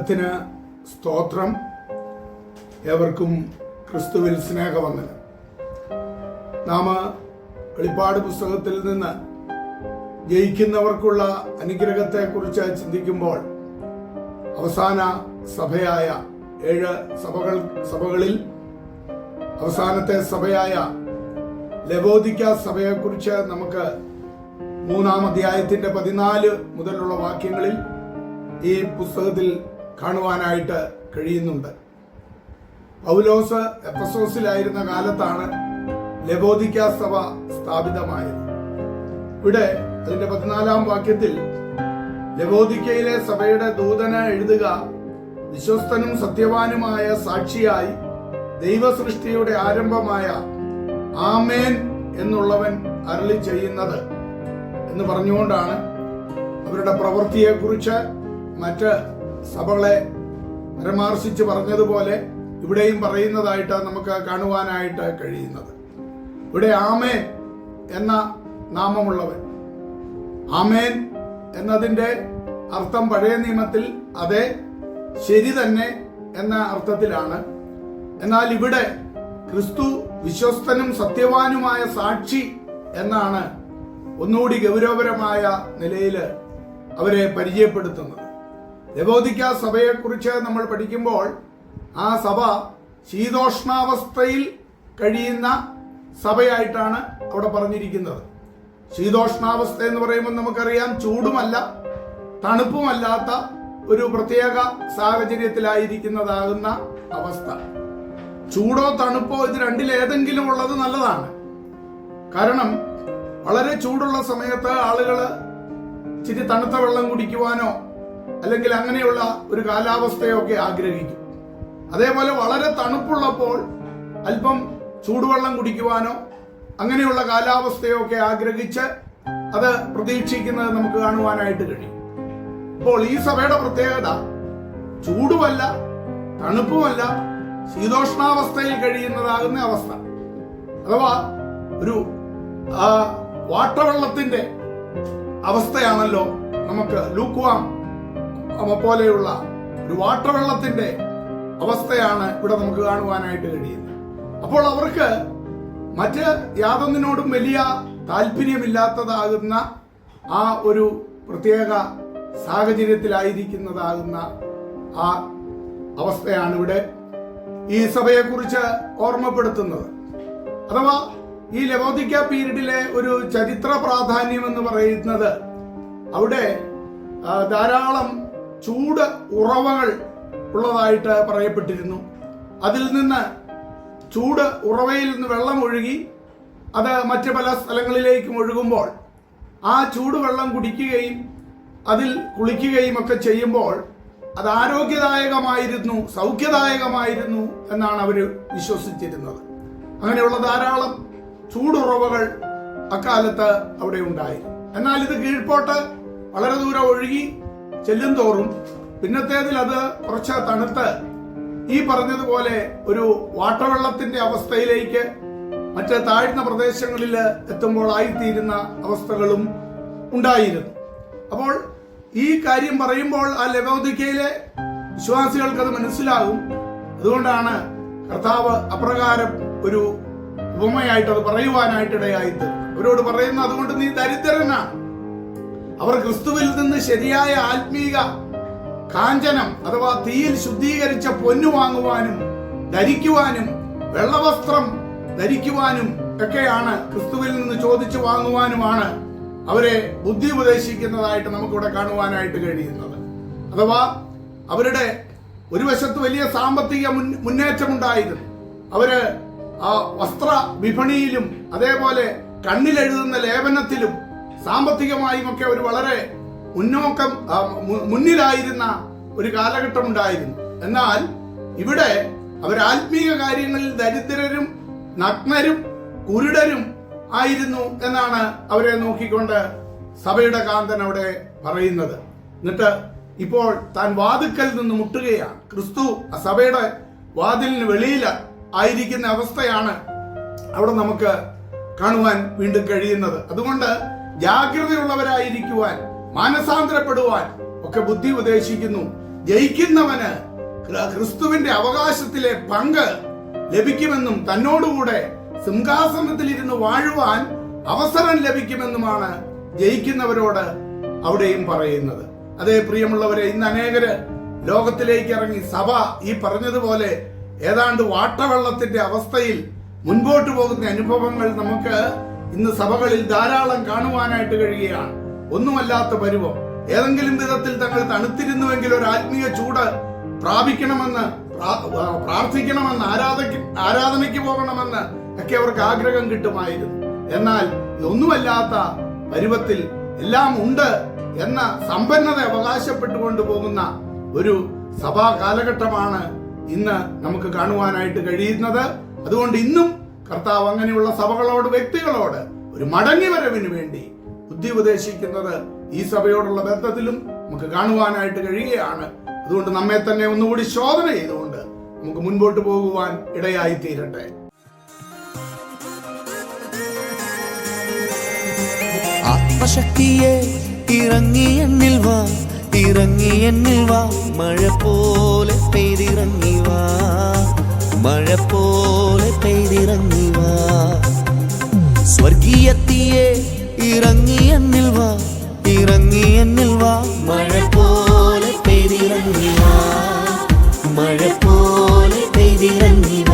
ദൈവത്തിന് സ്തോത്രം. ഏവർക്കും ക്രിസ്തുവിൽ സ്നേഹവന്ദനം. നാം വെളിപ്പാട് പുസ്തകത്തിൽ നിന്ന് ജയിക്കുന്നവർക്കുള്ള അനുഗ്രഹത്തെക്കുറിച്ച് ചിന്തിക്കുമ്പോൾ അവസാന സഭയായ 7 സഭകളിൽ അവസാനത്തെ സഭയായ ലവോദിക്ക സഭയെക്കുറിച്ച് നമുക്ക് 3-ാം അധ്യായത്തിന്റെ 14 മുതലുള്ള വാക്യങ്ങളിൽ ഈ പുസ്തകത്തിൽ കാണുവാനായിട്ട് കഴിയുന്നുണ്ട്. പൗലോസ് എഫെസോസിലായിരുന്ന കാലത്താണ് ലവോദിക്ക സഭ സ്ഥാപിതമായത്. ഇവിടെ അതിന്റെ 14-ാം വാക്യത്തിൽ ലവോദിക്കയിലെ സഭയുടെ ദൂതന് എഴുതുക, വിശ്വസ്തനും സത്യവാനുമായ സാക്ഷിയായി ദൈവസൃഷ്ടിയുടെ ആരംഭമായ ആമേൻ എന്നുള്ളവൻ അരുളി ചെയ്യുന്നത് എന്ന് പറഞ്ഞുകൊണ്ടാണ് അവരുടെ പ്രവൃത്തിയെക്കുറിച്ച് മറ്റ് സഭകളെ പരാമർശിച്ച് പറഞ്ഞതുപോലെ ഇവിടെയും പറയുന്നതായിട്ട് നമുക്ക് കാണുവാനായിട്ട് കഴിയുന്നത്. ഇവിടെ ആമേൻ എന്ന നാമമുള്ളവൻ, ആമേൻ എന്നതിന്റെ അർത്ഥം പഴയ നിയമത്തിൽ അതെ ശരി തന്നെ എന്ന അർത്ഥത്തിലാണ്. എന്നാൽ ഇവിടെ ക്രിസ്തു വിശ്വസ്തനും സത്യവാനുമായ സാക്ഷി എന്നാണ് ഒന്നുകൂടി ഗൗരവപരമായ നിലയിൽ അവരെ പരിചയപ്പെടുത്തുന്നത്. ലവോദിക്ക സഭയെക്കുറിച്ച് നമ്മൾ പഠിക്കുമ്പോൾ ആ സഭ ശീതോഷ്ണാവസ്ഥയിൽ കഴിയുന്ന സഭയായിട്ടാണ് അവിടെ പറഞ്ഞിരിക്കുന്നത്. ശീതോഷ്ണാവസ്ഥ എന്ന് പറയുമ്പോൾ നമുക്കറിയാം, ചൂടുമല്ല തണുപ്പുമല്ലാത്ത ഒരു പ്രത്യേക സാഹചര്യത്തിലായിരിക്കുന്നതാകുന്ന അവസ്ഥ. ചൂടോ തണുപ്പോ ഇത് രണ്ടിലേതെങ്കിലും ഉള്ളത് നല്ലതാണ്. കാരണം വളരെ ചൂടുള്ള സമയത്ത് ആളുകൾ ഇച്ചിരി തണുത്ത വെള്ളം കുടിക്കുവാനോ അല്ലെങ്കിൽ അങ്ങനെയുള്ള ഒരു കാലാവസ്ഥയൊക്കെ ആഗ്രഹിക്കും. അതേപോലെ വളരെ തണുപ്പുള്ളപ്പോൾ അല്പം ചൂടുവെള്ളം കുടിക്കുവാനോ അങ്ങനെയുള്ള കാലാവസ്ഥയൊക്കെ ആഗ്രഹിച്ച് അത് പ്രതീക്ഷിക്കുന്നത് നമുക്ക് കാണുവാനായിട്ട് കഴിയും. അപ്പോൾ ഈ സഭയുടെ പ്രത്യേകത ചൂടുമല്ല തണുപ്പുമല്ല, ശീതോഷ്ണാവസ്ഥയിൽ കഴിയുന്നതാകുന്ന അവസ്ഥ. അഥവാ ഒരു വാട്ടവെള്ളത്തിന്റെ അവസ്ഥയാണല്ലോ നമുക്ക് ലൂക്വാം പോലെയുള്ള ഒരു വാട്ടവെള്ളത്തിന്റെ അവസ്ഥയാണ് ഇവിടെ നമുക്ക് കാണുവാനായിട്ട് കഴിയുന്നത്. അപ്പോൾ അവർക്ക് മറ്റ് യാതൊന്നിനോടും വലിയ താല്പര്യമില്ലാത്തതാകുന്ന ആ ഒരു പ്രത്യേക സാഹചര്യത്തിലായിരിക്കുന്നതാകുന്ന ആ അവസ്ഥയാണ് ഇവിടെ ഈ സഭയെക്കുറിച്ച് ഓർമ്മപ്പെടുത്തുന്നത്. അഥവാ ഈ ലവോദിക്ക പീരീഡിലെ ഒരു ചരിത്ര പ്രാധാന്യം എന്ന് പറയുന്നത് അവിടെ ധാരാളം ചൂട് ഉറവകൾ ഉള്ളതായിട്ട് പറയപ്പെട്ടിരുന്നു. അതിൽ നിന്ന് ചൂട് ഉറവയിൽ നിന്ന് വെള്ളം ഒഴുകി അത് മറ്റ് പല സ്ഥലങ്ങളിലേക്കും ഒഴുകുമ്പോൾ ആ ചൂടുവെള്ളം കുടിക്കുകയും അതിൽ കുളിക്കുകയും ഒക്കെ ചെയ്യുമ്പോൾ അത് ആരോഗ്യദായകമായിരുന്നു, സൗഖ്യദായകമായിരുന്നു എന്നാണ് അവർ വിശ്വസിച്ചിരുന്നത്. അങ്ങനെയുള്ള ധാരാളം ചൂടുറവകൾ അക്കാലത്ത് അവിടെ ഉണ്ടായിരുന്നു. എന്നാൽ ഇത് കീഴ്പോട്ട് വളരെ ദൂരം ഒഴുകി ചെല്ലും തോറും പിന്നത്തേതിൽ അത് കുറച്ച് തണുത്ത് ഈ പറഞ്ഞതുപോലെ ഒരു വാട്ടവെള്ളത്തിന്റെ അവസ്ഥയിലേക്ക് മറ്റ് താഴ്ന്ന പ്രദേശങ്ങളിൽ എത്തുമ്പോൾ ആയിത്തീരുന്ന അവസ്ഥകളും ഉണ്ടായിരുന്നു. അപ്പോൾ ഈ കാര്യം പറയുമ്പോൾ ആ ലവോദിക്കയിലെ വിശ്വാസികൾക്ക് അത് മനസ്സിലാകും. അതുകൊണ്ടാണ് കർത്താവ് അപ്രകാരം ഒരു ഉപമയായിട്ട് അത് പറയുവാനായിട്ടിടയായിട്ട് അവരോട് പറയുന്നത്. അതുകൊണ്ട് നീ ദരിദ്രനാണ്. അവർ ക്രിസ്തുവിൽ നിന്ന് ശരിയായ ആത്മീക കാഞ്ചനം അഥവാ തീയിൽ ശുദ്ധീകരിച്ച പൊന്നു വാങ്ങുവാനും ധരിക്കുവാനും വെള്ളവസ്ത്രം ധരിക്കുവാനും ഒക്കെയാണ്, ക്രിസ്തുവിൽ നിന്ന് ചോദിച്ചു വാങ്ങുവാനുമാണ് അവരെ ബുദ്ധി ഉപദേശിക്കുന്നതായിട്ട് നമുക്കിവിടെ കാണുവാനായിട്ട് കഴിയുന്നത്. അഥവാ അവരുടെ ഒരു വശത്ത് വലിയ സാമ്പത്തിക മുന്നേറ്റമുണ്ടായിരുന്നു. അവര് ആ വസ്ത്ര വിപണിയിലും അതേപോലെ കണ്ണിലെഴുതുന്ന ലേപനത്തിലും സാമ്പത്തികമായും ഒക്കെ ഒരു വളരെ മുന്നിലായിരുന്ന ഒരു കാലഘട്ടം ഉണ്ടായിരുന്നു. എന്നാൽ ഇവിടെ അവർ ആത്മീയ കാര്യങ്ങളിൽ ദരിദ്രരും നഗ്നരും കുരുടരും ആയിരുന്നു എന്നാണ് അവരെ നോക്കിക്കൊണ്ട് സഭയുടെ കാന്തൻ അവിടെ പറയുന്നത്. എന്നിട്ട് ഇപ്പോൾ താൻ വാതിക്കൽ നിന്ന് മുട്ടുകയാണ്. ക്രിസ്തു സഭയുടെ വാതിലിന് വെളിയിൽ ആയിരിക്കുന്ന അവസ്ഥയാണ് അവിടെ നമുക്ക് കാണുവാൻ വീണ്ടും കഴിയുന്നത്. അതുകൊണ്ട് ജാഗ്രതയുള്ളവരായിരിക്കുവാൻ, മാനസാന്തരപ്പെടുവാൻ ഒക്കെ ബുദ്ധി ഉപദേശിക്കുന്നു. ജയിക്കുന്നവന് ക്രിസ്തുവിന്റെ അവകാശത്തിലെ പങ്ക് ലഭിക്കുമെന്നും തന്നോടുകൂടെ സിംഹാസനത്തിൽ ഇരുന്ന് വാഴുവാൻ അവസരം ലഭിക്കുമെന്നുമാണ് ജയിക്കുന്നവരോട് അവിടെയും പറയുന്നത്. അതേ പ്രിയമുള്ളവരെ, ഇന്ന് അനേകര് ലോകത്തിലേക്ക് ഇറങ്ങി സഭ ഈ പറഞ്ഞതുപോലെ ഏതാണ്ട് വാട്ടവെള്ളത്തിന്റെ അവസ്ഥയിൽ മുൻപോട്ട് പോകുന്ന അനുഭവങ്ങൾ നമുക്ക് ഇന്ന് സഭകളിൽ ധാരാളം കാണുവാനായിട്ട് കഴിയുകയാണ്. ഒന്നുമല്ലാത്ത പരുവം. ഏതെങ്കിലും വിധത്തിൽ തങ്ങൾ തണുത്തിരുന്നുവെങ്കിൽ ഒരു ആത്മീയ ചൂട് പ്രാപിക്കണമെന്ന്, പ്രാർത്ഥിക്കണമെന്ന്, ആരാധനയ്ക്ക് പോകണമെന്ന് ഒക്കെ അവർക്ക് ആഗ്രഹം കിട്ടുമായിരുന്നു. എന്നാൽ ഒന്നുമല്ലാത്ത പരുവത്തിൽ എല്ലാം ഉണ്ട് എന്ന സമ്പന്നത അവകാശപ്പെട്ടുകൊണ്ട് പോകുന്ന ഒരു സഭാ കാലഘട്ടമാണ് ഇന്ന് നമുക്ക് കാണുവാനായിട്ട് കഴിയുന്നത്. അതുകൊണ്ട് ഇന്നും കർത്താവ് അങ്ങനെയുള്ള സഭകളോട്, വ്യക്തികളോട് ഒരു മടങ്ങിവരവിന് വേണ്ടി ബുദ്ധി ഉപദേശിക്കുന്നത് ഈ സഭയോടുള്ള ബന്ധത്തിലും നമുക്ക് കാണുവാനായിട്ട് കഴിയുകയാണ്. അതുകൊണ്ട് നമ്മെ തന്നെ ഒന്നുകൂടി ശോധന ചെയ്തുകൊണ്ട് നമുക്ക് മുൻപോട്ട് പോകുവാൻ ഇടയായി തീരട്ടെ. ആത്മശക്തിയെ ഇറങ്ങി എന്നിൽ വാ, ഇറങ്ങി എന്നിൽ വാ, മഴ പോലെ പെയ്തിറങ്ങി വാ, മഴ പോലെ പെയ്തിറങ്ങി വാ. സ്വർഗീയത്തിയെ ഇറങ്ങി എന്നിൽ വാ, ഇറങ്ങി എന്നിൽ വാ, മഴ പോലെ പെയ്തിറങ്ങി വാ, മഴ പോലെ പെയ്തിറങ്ങി വാ.